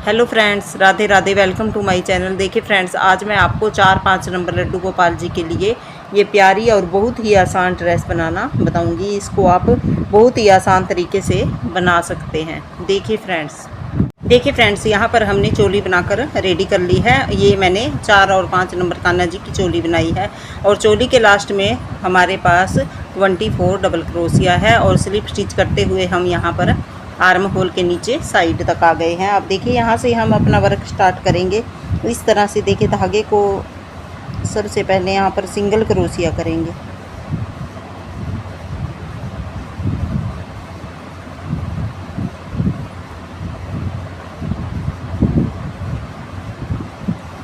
Hello friends, Radhe Radhe. Welcome to my channel. देखिए friends, आज मैं आपको 4-5 नंबर लड्डू गोपाल जी के लिए ये प्यारी और बहुत ही आसान ड्रेस बनाना बताऊंगी। इसको आप बहुत ही आसान तरीके से बना सकते हैं। देखिए फ्रेंड्स, यहाँ पर हमने चोली बनाकर रेडी कर ली है। ये मैंने 4 और 5 नंबर कान्हा जी की चोली बनाई है और चोली के लास्ट में हमारे पास 24 डबल क्रोशिया है और स्लिप स्टिच करते हुए हम यहाँ पर आर्म होल के नीचे साइड तक आ गए हैं। अब देखिए, यहाँ से हम अपना वर्क स्टार्ट करेंगे। इस तरह से देखिए, धागे को सबसे पहले यहाँ पर सिंगल क्रोशिया करेंगे।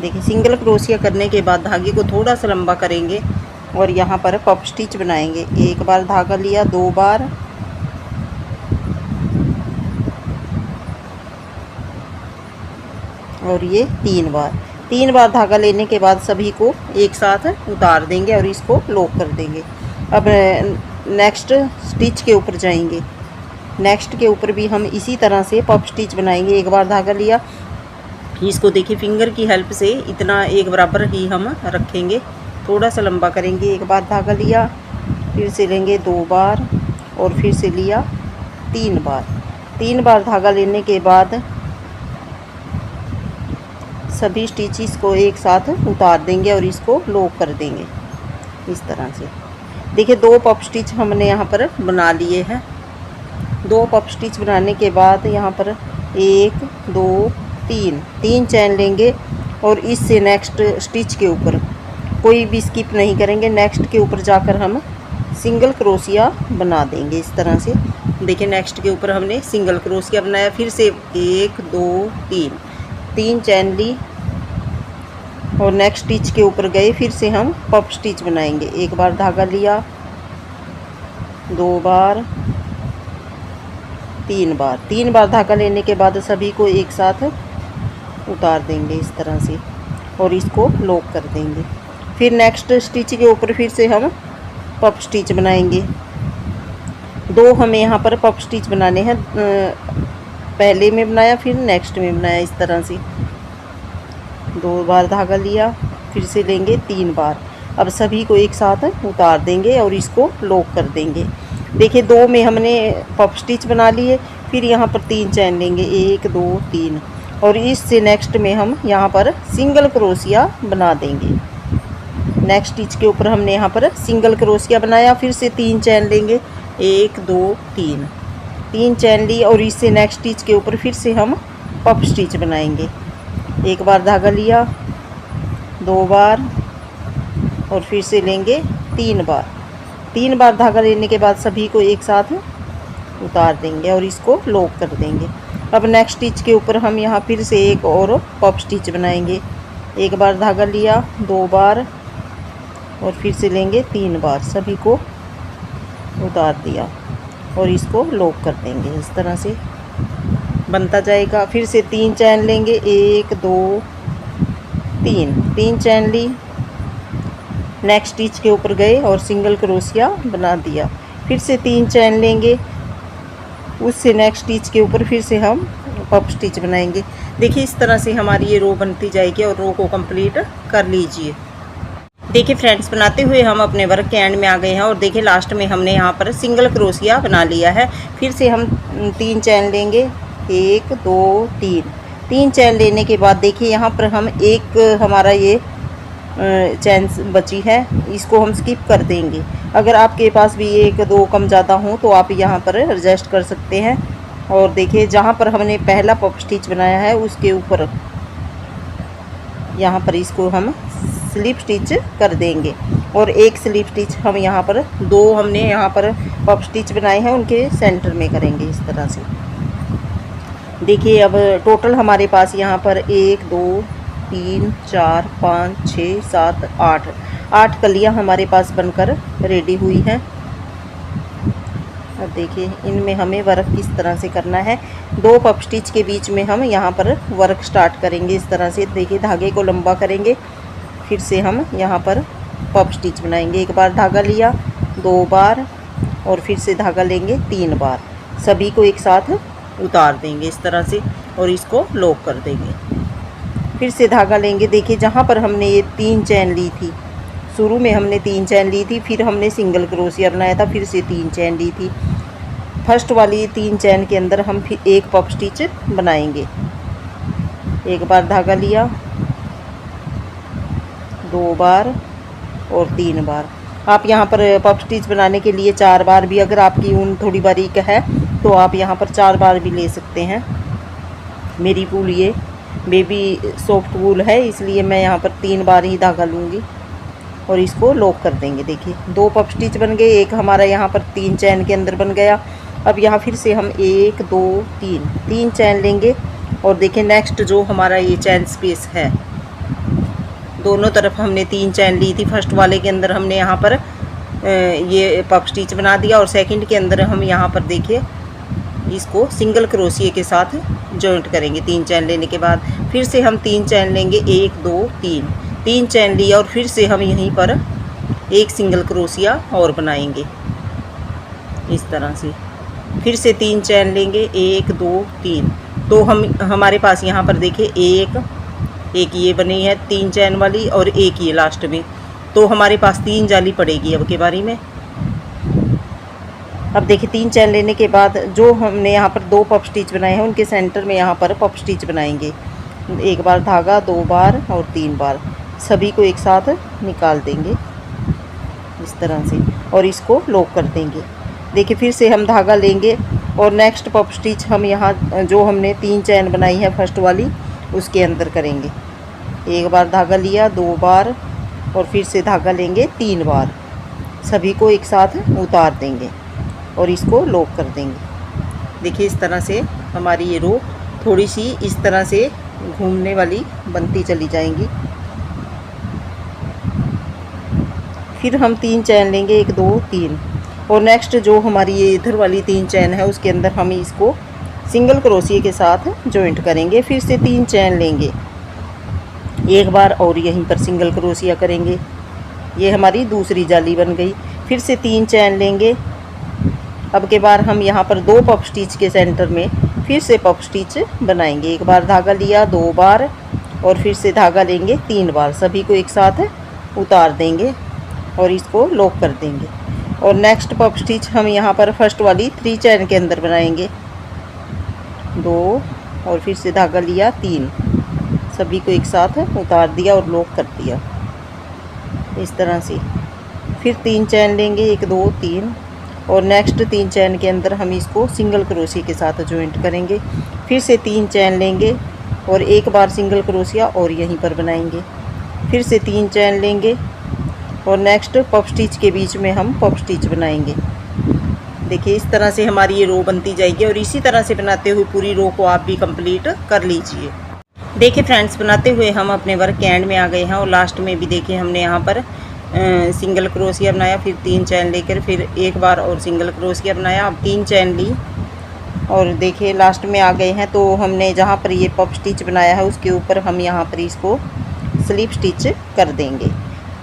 देखिए, सिंगल क्रोशिया करने के बाद धागे को थोड़ा सा लंबा करेंगे और यहाँ पर पफ स्टिच बनाएंगे। एक बार धागा लिया, 2 बार, और ये 3 बार धागा लेने के बाद सभी को एक साथ उतार देंगे और इसको लॉक कर देंगे। अब नेक्स्ट स्टिच के ऊपर जाएंगे। नेक्स्ट के ऊपर भी हम इसी तरह से पफ स्टिच बनाएंगे। एक बार धागा लिया, इसको देखिए फिंगर की हेल्प से इतना एक बराबर ही हम रखेंगे, थोड़ा सा लंबा करेंगे। एक बार धागा लिया, फिर से लेंगे 2 बार और फिर से लिया 3 बार। 3 बार धागा लेने के बाद सभी स्टिचेस को एक साथ उतार देंगे और इसको लॉक कर देंगे इस तरह से। देखिए, 2 पफ स्टिच हमने यहाँ पर बना लिए हैं। 2 पफ स्टिच बनाने के बाद यहाँ पर 1 2 3 चैन लेंगे और इससे नेक्स्ट स्टिच के ऊपर कोई भी स्किप नहीं करेंगे। नेक्स्ट के ऊपर जाकर हम सिंगल क्रोशिया बना देंगे इस तरह से। देखिए, नेक्स्ट के ऊपर हमने सिंगल क्रोशिया बनाया। फिर से 1 2 3 चैन ली और नेक्स्ट स्टिच के ऊपर गए। फिर से हम पफ स्टिच बनाएंगे। एक बार धागा लिया, 2 बार, 3 बार धागा लेने के बाद सभी को एक साथ उतार देंगे इस तरह से और इसको लॉक कर देंगे। फिर नेक्स्ट स्टिच के ऊपर फिर से हम पफ स्टिच बनाएंगे। 2 हमें यहाँ पर पफ स्टिच बनाने हैं। पहले में बनाया, फिर नेक्स्ट में बनाया इस तरह से। 2 बार धागा लिया, फिर से लेंगे 3 बार। अब सभी को एक साथ उतार देंगे और इसको लॉक कर देंगे। देखिए, 2 में हमने पफ स्टिच बना लिए। फिर यहाँ पर 3 चैन लेंगे, 1 2 3 और इससे नेक्स्ट में हम यहाँ पर सिंगल क्रोशिया बना देंगे। नेक्स्ट स्टिच के ऊपर हमने यहाँ पर सिंगल क्रोशिया बनाया। फिर से 3 चैन लेंगे, 1 2 3 चैन ली और इससे नेक्स्ट स्टिच के ऊपर फिर से हम पफ स्टिच बनाएंगे। एक बार धागा लिया, 2 बार और फिर से लेंगे 3 बार धागा लेने के बाद सभी को एक साथ उतार देंगे और इसको लॉक कर देंगे। अब नेक्स्ट स्टिच के ऊपर हम यहाँ फिर से एक और पफ स्टिच बनाएंगे। एक बार धागा लिया, 2 बार और फिर से लेंगे 3 बार, सभी को उतार दिया और इसको लॉक कर देंगे। इस तरह से बनता जाएगा। फिर से 3 चैन लेंगे, 1 2 3 चैन ली। नेक्स्ट स्टिच के ऊपर गए और सिंगल क्रोशिया बना दिया। फिर से 3 चैन लेंगे, उससे नेक्स्ट स्टिच के ऊपर फिर से हम पफ स्टिच बनाएंगे। देखिए, इस तरह से हमारी ये रो बनती जाएगी और रो को कंप्लीट कर लीजिए। देखिए फ्रेंड्स, बनाते हुए हम अपने वर्क के एंड में आ गए हैं और देखिए लास्ट में हमने यहाँ पर सिंगल क्रोशिया बना लिया है। फिर से हम 3 चैन लेंगे, 1 2 3 चैन लेने के बाद देखिए यहाँ पर हम एक हमारा ये चैन बची है, इसको हम स्किप कर देंगे। अगर आपके पास भी 1 2 कम ज़्यादा हो तो आप यहाँ पर एडजस्ट कर सकते हैं। और देखिए, जहाँ पर हमने पहला पफ स्टिच बनाया है उसके ऊपर यहाँ पर इसको हम स्लिप स्टिच कर देंगे और एक स्लिप स्टिच हम यहाँ पर 2 हमने यहाँ पर पफ स्टिच बनाए हैं उनके सेंटर में करेंगे इस तरह से। देखिए, अब टोटल हमारे पास यहाँ पर 1 2 3 4 5 6 7 8 कलियाँ हमारे पास बनकर रेडी हुई हैं। अब देखिए, इनमें हमें वर्क किस तरह से करना है। 2 पफ स्टिच के बीच में हम यहाँ पर वर्क स्टार्ट करेंगे इस तरह से। देखिए, धागे को लंबा करेंगे, फिर से हम यहाँ पर पफ स्टिच बनाएंगे। एक बार धागा लिया, 2 बार और फिर से धागा लेंगे 3 बार, सभी को एक साथ उतार देंगे इस तरह से। और इसको लॉक कर देंगे। फिर से धागा लेंगे। देखिए जहाँ पर हमने ये 3 चैन ली थी, शुरू में हमने 3 चैन ली थी, फिर हमने सिंगल क्रोशिया बनाया था, फिर से 3 चैन ली थी। फर्स्ट वाली 3 चैन के अंदर हम फिर एक पफ स्टिच बनाएंगे। एक बार धागा लिया, 2 बार और 3 बार। आप यहाँ पर पफ स्टिच बनाने के लिए 4 बार भी, अगर आपकी ऊन थोड़ी बारीक है तो आप यहाँ पर 4 बार भी ले सकते हैं। मेरी वूल ये बेबी सॉफ्ट वूल है, इसलिए मैं यहाँ पर 3 बार ही धागा लूँगी और इसको लॉक कर देंगे। देखिए 2 पफ स्टिच बन गए, एक हमारा यहाँ पर 3 चैन के अंदर बन गया। अब यहाँ फिर से हम 1 2 3 चैन लेंगे और देखिए नेक्स्ट जो हमारा ये चैन स्पेस है, दोनों तरफ हमने 3 चैन ली थी। फर्स्ट वाले के अंदर हमने यहाँ पर ये पफ स्टिच बना दिया और सेकंड के अंदर हम यहाँ पर देखिए इसको सिंगल क्रोशिए के साथ जॉइंट करेंगे। 3 चैन लेने के बाद फिर से हम 3 चैन लेंगे, 1 2 3 चैन लिया और फिर से हम यहीं पर एक सिंगल क्रोशिया और बनाएंगे इस तरह से। फिर से 3 चैन लेंगे, 1 2 3। तो हमारे पास यहाँ पर देखिए एक ये बनी है 3 चैन वाली और एक ये लास्ट में, तो हमारे पास 3 जाली पड़ेगी अब के बारी में। अब देखिए 3 चैन लेने के बाद जो हमने यहाँ पर 2 पफ स्टिच बनाए हैं उनके सेंटर में यहाँ पर पफ स्टिच बनाएंगे। 1 बार धागा, 2 बार और 3 बार, सभी को एक साथ निकाल देंगे इस तरह से और इसको लॉक कर देंगे। देखिए फिर से हम धागा लेंगे और नेक्स्ट पफ स्टिच हम यहाँ जो हमने 3 चैन बनाई है फर्स्ट वाली उसके अंदर करेंगे। 1 बार धागा लिया, 2 बार और फिर से धागा लेंगे 3 बार, सभी को एक साथ उतार देंगे और इसको लॉक कर देंगे। देखिए इस तरह से हमारी ये रो थोड़ी सी इस तरह से घूमने वाली बनती चली जाएंगी। फिर हम 3 चैन लेंगे, 1 2 3 और नेक्स्ट जो हमारी ये इधर वाली 3 चैन है उसके अंदर हम इसको सिंगल क्रोशिए के साथ जॉइंट करेंगे। फिर से 3 चैन लेंगे, 1 बार और यहीं पर सिंगल क्रोशिया करेंगे। ये हमारी दूसरी जाली बन गई। फिर से 3 चैन लेंगे। अब के बार हम यहाँ पर 2 पफ स्टिच के सेंटर में फिर से पफ स्टिच बनाएंगे। 1 बार धागा लिया, 2 बार और फिर से धागा लेंगे 3 बार, सभी को एक साथ उतार देंगे और इसको लॉक कर देंगे। और नेक्स्ट पफ स्टिच हम यहाँ पर फर्स्ट वाली 3 चैन के अंदर बनाएंगे। 2 और फिर से धागा लिया, 3, सभी को एक साथ उतार दिया और लॉक कर दिया इस तरह से। फिर 3 चैन लेंगे, 1 2 3 और नेक्स्ट 3 चैन के अंदर हम इसको सिंगल क्रोशिया के साथ जॉइंट करेंगे। फिर से 3 चैन लेंगे और 1 बार सिंगल क्रोशिया और यहीं पर बनाएंगे। फिर से 3 चैन लेंगे और नेक्स्ट पफ स्टिच के बीच में हम पफ स्टिच बनाएंगे। देखिए इस तरह से हमारी ये रो बनती जाएगी और इसी तरह से बनाते हुए पूरी रो को आप भी कंप्लीट कर लीजिए। देखिए फ्रेंड्स, बनाते हुए हम अपने वर्क के एंड में आ गए हैं और लास्ट में भी देखिए हमने यहाँ पर सिंगल क्रोशिया बनाया, फिर 3 चैन लेकर फिर 1 बार और सिंगल क्रोशिया बनाया। अब 3 चैन ली और देखिए लास्ट में आ गए हैं। तो हमने जहाँ पर ये पफ स्टिच बनाया है उसके ऊपर हम यहाँ पर इसको स्लिप स्टिच कर देंगे।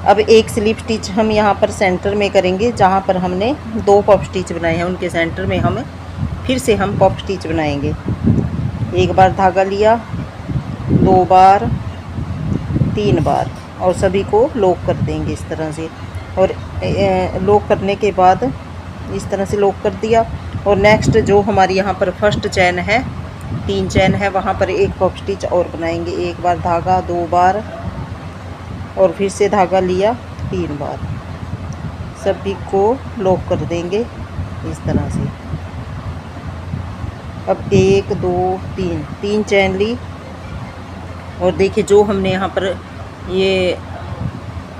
अब एक स्लिप स्टिच हम यहाँ पर सेंटर में करेंगे, जहाँ पर हमने 2 पफ स्टिच बनाए हैं उनके सेंटर में हम फिर से हम पफ स्टिच बनाएंगे। 1 बार धागा लिया, 2 बार, 3 बार और सभी को लॉक कर देंगे इस तरह से। और लॉक करने के बाद इस तरह से लॉक कर दिया। और नेक्स्ट जो हमारी यहाँ पर फर्स्ट चैन है, 3 चैन है, वहाँ पर एक पफ स्टिच और बनाएंगे। 1 बार धागा, 2 बार और फिर से धागा लिया, 3 बार, सभी को लॉक कर देंगे इस तरह से। अब 1 2 3 चैन ली और देखिए जो हमने यहाँ पर ये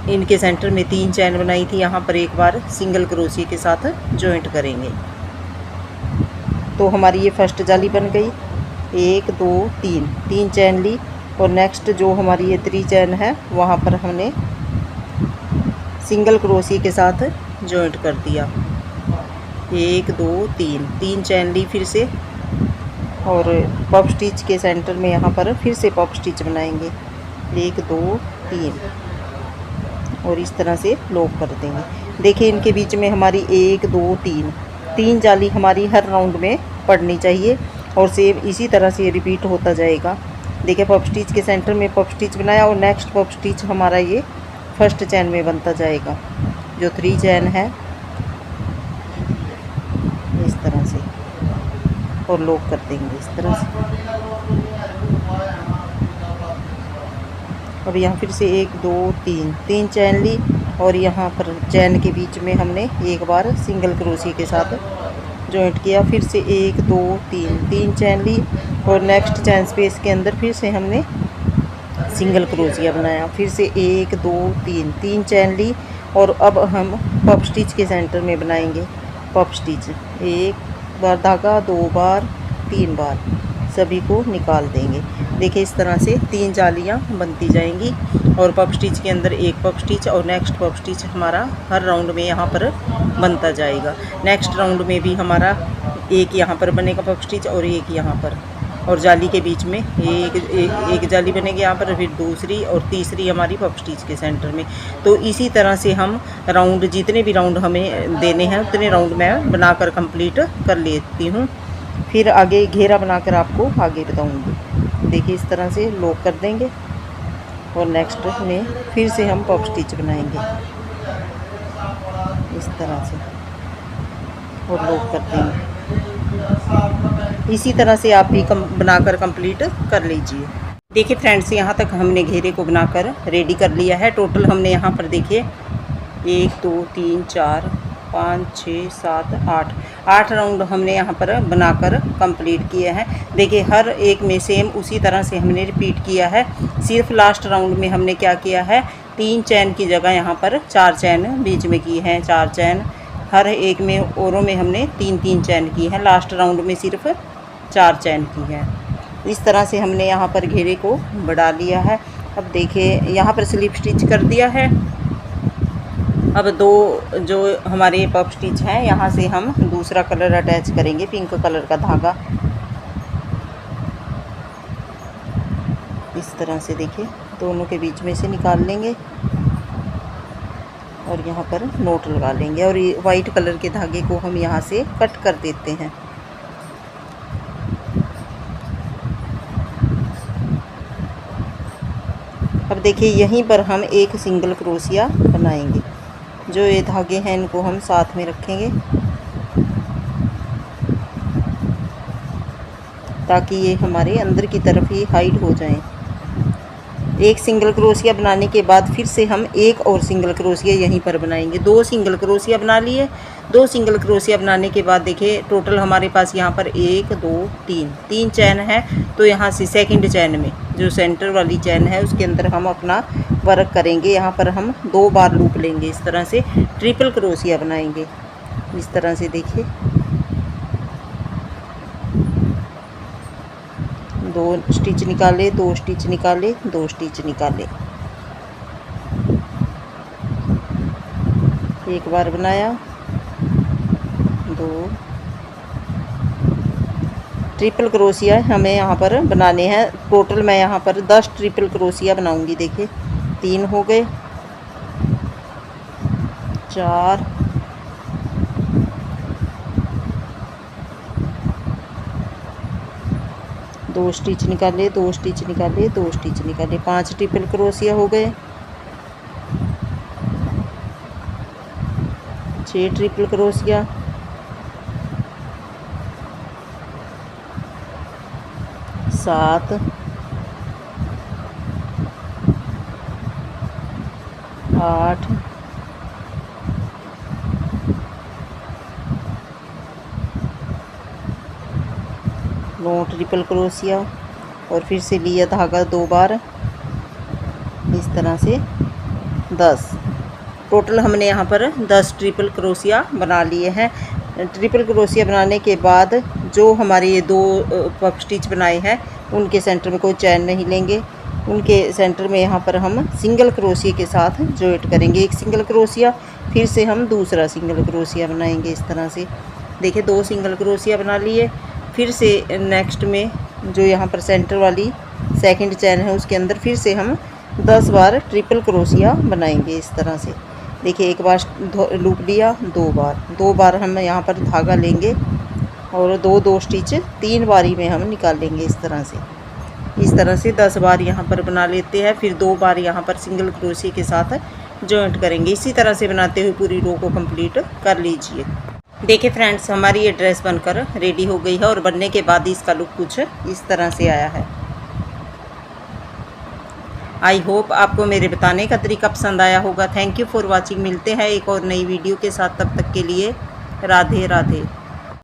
इनके सेंटर में 3 चैन बनाई थी, यहाँ पर 1 बार सिंगल क्रोशिया के साथ जॉइंट करेंगे। तो हमारी ये फर्स्ट जाली बन गई। 1 2 3 चैन ली और नेक्स्ट जो हमारी ये 3 चैन है वहाँ पर हमने सिंगल क्रोशिया के साथ जॉइंट कर दिया। 1 2 3 चैन ली फिर से और पफ स्टिच के सेंटर में यहाँ पर फिर से पफ स्टिच बनाएंगे। 1 2 3 और इस तरह से लॉक कर देंगे। देखिए इनके बीच में हमारी 1 2 3 जाली हमारी हर राउंड में पड़नी चाहिए और सेम इसी तरह से ये रिपीट होता जाएगा। देखिए पफ स्टिच के सेंटर में पफ स्टिच बनाया और नेक्स्ट पफ स्टिच हमारा ये फर्स्ट चैन में बनता जाएगा, जो 3 चैन है इस तरह से, और लॉक कर देंगे इस तरह से। अब यहाँ फिर से 1 2 3 चैन ली और यहाँ पर चैन के बीच में हमने एक बार सिंगल क्रोशिया के साथ जॉइंट किया। फिर से 1 2 3 चैन ली और नेक्स्ट चैन स्पेस के अंदर फिर से हमने सिंगल क्रोशिया बनाया। फिर से 1 2 3 चैन ली और अब हम पफ स्टिच के सेंटर में बनाएंगे पफ स्टिच। 1 बार धागा, 2 बार, 3 बार, सभी को निकाल देंगे। देखिए इस तरह से 3 जालियाँ बनती जाएंगी और पफ स्टिच के अंदर एक पफ स्टिच और नेक्स्ट पफ स्टिच हमारा हर राउंड में यहाँ पर बनता जाएगा। नेक्स्ट राउंड में भी हमारा एक यहाँ पर बनेगा पफ स्टिच और एक यहाँ पर, और जाली के बीच में एक जाली बनेगी यहाँ पर, फिर दूसरी और तीसरी हमारी पफ स्टिच के सेंटर में। तो इसी तरह से हम राउंड, जितने भी राउंड हमें देने हैं उतने राउंड मैं बनाकर कंप्लीट कर लेती हूँ। फिर आगे घेरा बनाकर आपको आगे बताऊँगी। देखिए इस तरह से लॉक कर देंगे और नेक्स्ट में फिर से हम पफ स्टिच बनाएंगे इस तरह से और लॉक कर देंगे। इसी तरह से आप भी बनाकर कंप्लीट कर लीजिए। देखिए फ्रेंड्स, यहाँ तक हमने घेरे को बनाकर रेडी कर लिया है। टोटल हमने यहाँ पर देखिए 1 2 3 4 5 6 7 8 राउंड हमने यहाँ पर बनाकर कंप्लीट किए हैं। देखिए हर एक में सेम उसी तरह से हमने रिपीट किया है। सिर्फ लास्ट राउंड में हमने क्या किया है, 3 चैन की जगह यहाँ पर 4 चैन बीच में की हैं। 4 चैन हर एक में, औरों में हमने 3 चैन की हैं। लास्ट राउंड में सिर्फ 4 चैन की है। इस तरह से हमने यहाँ पर घेरे को बढ़ा लिया है। अब देखिए यहाँ पर स्लिप स्टिच कर दिया है। अब 2 जो हमारे पफ स्टिच हैं यहाँ से हम दूसरा कलर अटैच करेंगे, पिंक कलर का धागा इस तरह से। देखिए दोनों के बीच में से निकाल लेंगे और यहाँ पर नोट लगा लेंगे और ये वाइट कलर के धागे को हम यहाँ से कट कर देते हैं। अब देखिए यहीं पर हम एक सिंगल क्रोशिया बनाएंगे। जो ये धागे हैं इनको हम साथ में रखेंगे ताकि ये हमारे अंदर की तरफ ही हाइड हो जाएं। एक सिंगल क्रोशिया बनाने के बाद फिर से हम एक और सिंगल क्रोशिया यहीं पर बनाएंगे। 2 सिंगल क्रोशिया बना लिए। 2 सिंगल क्रोशिया बनाने के बाद देखिए टोटल हमारे पास यहाँ पर 1 2 3 चैन है। तो यहाँ से सेकंड चैन में जो सेंटर वाली चैन है उसके अंदर हम अपना वर्क करेंगे। यहाँ पर हम 2 बार लूप लेंगे। इस तरह से ट्रिपल क्रोशिया बनाएंगे इस तरह से। देखिए 2 स्टिच निकाले, 2 स्टिच निकाले, 2 स्टिच निकाले, एक बार बनाया, 2 ट्रिपल क्रोशिया हमें यहाँ पर बनाने हैं। टोटल मैं यहाँ पर 10 ट्रिपल क्रोशिया बनाऊंगी। देखिए 3 हो गए, 4, 2 स्टिच निकाले, 2 स्टिच निकाले, 2 स्टिच निकाले, 5 ट्रिपल क्रोशिया हो गए, 6 ट्रिपल क्रोशिया, 7, 8, 9 ट्रिपल क्रोशिया और फिर से लिया धागा 2 बार इस तरह से 10। टोटल हमने यहाँ पर 10 ट्रिपल क्रोशिया बना लिए हैं। ट्रिपल क्रोशिया बनाने के बाद जो हमारे ये 2 पफ स्टिच बनाए हैं उनके सेंटर में कोई चैन नहीं लेंगे। उनके सेंटर में यहाँ पर हम सिंगल क्रोशिया के साथ जॉइंट करेंगे। एक सिंगल क्रोशिया, फिर से हम दूसरा सिंगल क्रोशिया बनाएंगे इस तरह से। देखिए 2 सिंगल क्रोशिया बना लिए। फिर से नेक्स्ट में जो यहाँ पर सेंटर वाली सेकंड चैन है उसके अंदर फिर से हम 10 बार ट्रिपल क्रोशिया बनाएंगे इस तरह से। देखिए एक बार लूप लिया, 2 बार हम यहाँ पर धागा लेंगे और दो स्टिच 3 बारी में हम निकालेंगे इस तरह से 10 बार यहाँ पर बना लेते हैं। फिर 2 बार यहाँ पर सिंगल क्रोशिया के साथ जॉइंट करेंगे। इसी तरह से बनाते हुए पूरी रो को कंप्लीट कर लीजिए। देखिए फ्रेंड्स, हमारी ये ड्रेस बनकर रेडी हो गई है और बनने के बाद इसका लुक कुछ इस तरह से आया है। आई होप आपको मेरे बताने का तरीका पसंद आया होगा। Thank you for watching. मिलते हैं एक और नई वीडियो के साथ, तब तक के लिए राधे राधे।